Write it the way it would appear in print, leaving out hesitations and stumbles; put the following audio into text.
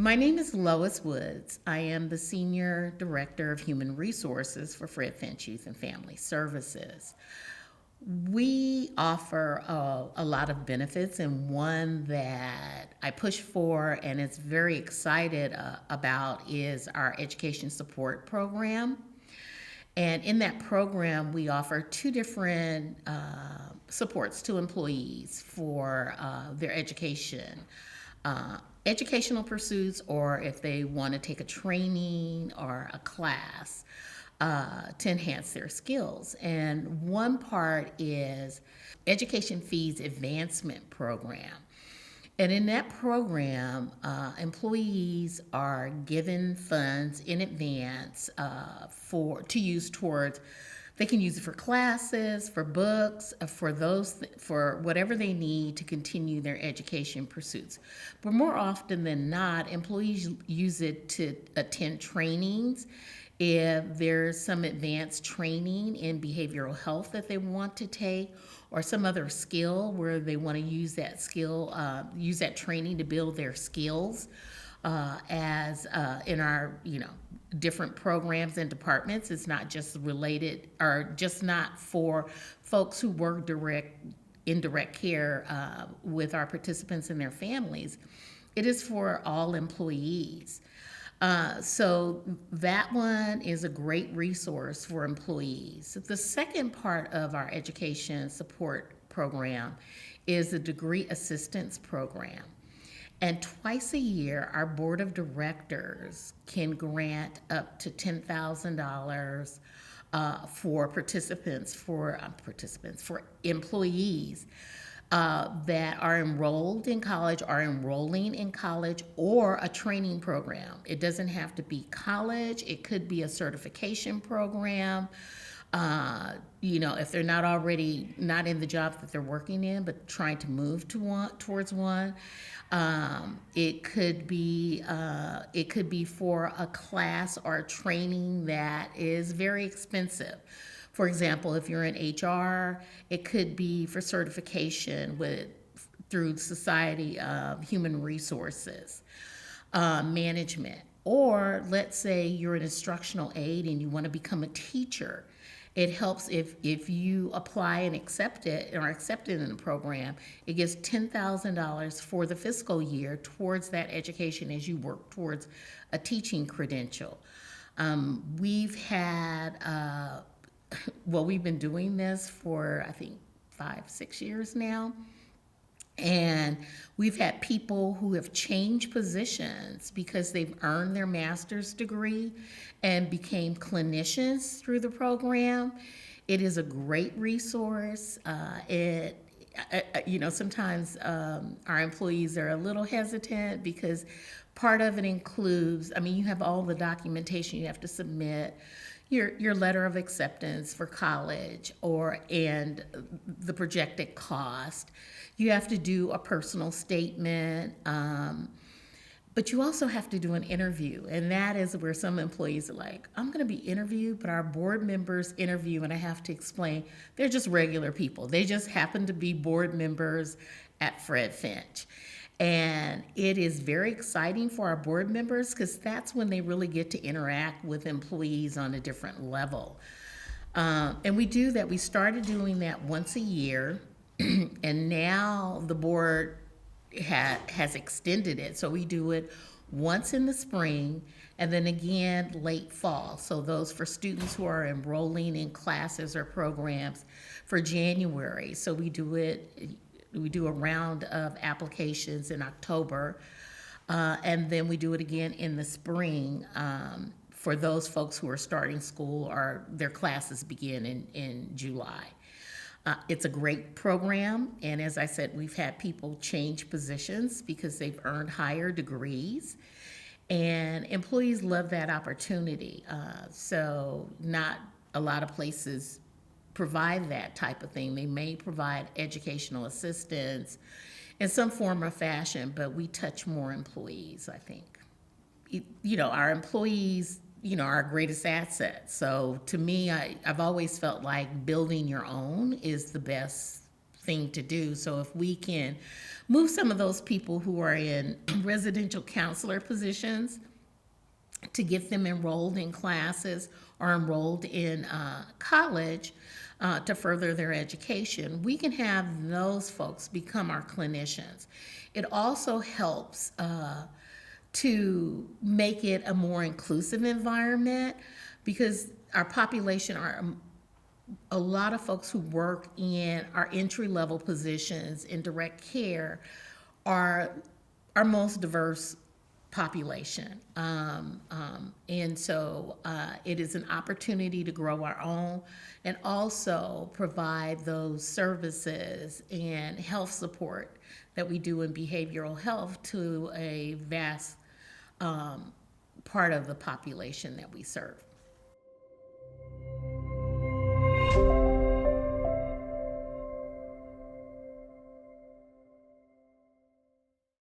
My name is Lois Woods. I am the Senior Director of Human Resources for Fred Finch Youth and Family Services. We offer a lot of benefits, and one that I push for and is very excited about is our education support program. And in that program, we offer two different supports to employees for their education. Educational pursuits, or if they want to take a training or a class to enhance their skills. And one part is Education Fees Advancement Program. And in that program, employees are given funds in advance to use towards. They can use it for classes, for books, for whatever they need to continue their education pursuits. But more often than not, employees use it to attend trainings. If there's some advanced training in behavioral health that they want to take, or some other skill where they want to use that use that training to build their skills, as in our different programs and departments. It's not just related, or just not for folks who work in direct care with our participants and their families. It is for all employees. So that one is a great resource for employees. The second part of our education support program is the degree assistance program. And twice a year, our board of directors can grant up to $10,000 for employees that are enrolled in college, are enrolling in college, or a training program. It doesn't have to be college. It could be a certification program. If they're not in the job that they're working in, but trying to move towards one. It could be for a class or a training that is very expensive. For example, if you're in HR, it could be for certification through Society of Human Resources Management. Or let's say you're an instructional aide and you want to become a teacher. It helps if you apply and accept it, or accepted in the program. It gives $10,000 for the fiscal year towards that education as you work towards a teaching credential. We've been doing this for, I think, 5-6 years now. And we've had people who have changed positions because they've earned their master's degree and became clinicians through the program. It is a great resource. Sometimes our employees are a little hesitant because part of it includes, you have all the documentation you have to submit, your letter of acceptance for college, and the projected cost. You have to do a personal statement, but you also have to do an interview, and that is where some employees are like, I'm going to be interviewed, but our board members interview, and I have to explain, they're just regular people. They just happen to be board members at Fred Finch. And it is very exciting for our board members because that's when they really get to interact with employees on a different level. And we do that. We started doing that once a year, and now the board has extended it. So we do it once in the spring and then again late fall. So those for students who are enrolling in classes or programs for January. So we do a round of applications in October, and then we do it again in the spring for those folks who are starting school or their classes begin in July. It's a great program, and as I said, we've had people change positions because they've earned higher degrees, and employees love that opportunity. So not a lot of places provide that type of thing. They may provide educational assistance in some form or fashion, but we touch more employees, I think. Our employees, are our greatest asset. So to me, I've always felt like building your own is the best thing to do. So if we can move some of those people who are in residential counselor positions to get them enrolled in classes or enrolled in college to further their education, we can have those folks become our clinicians. It also helps to make it a more inclusive environment because our population are a lot of folks who work in our entry level positions in direct care are our most diverse population. And so it is an opportunity to grow our own and also provide those services and health support that we do in behavioral health to a vast part of the population that we serve.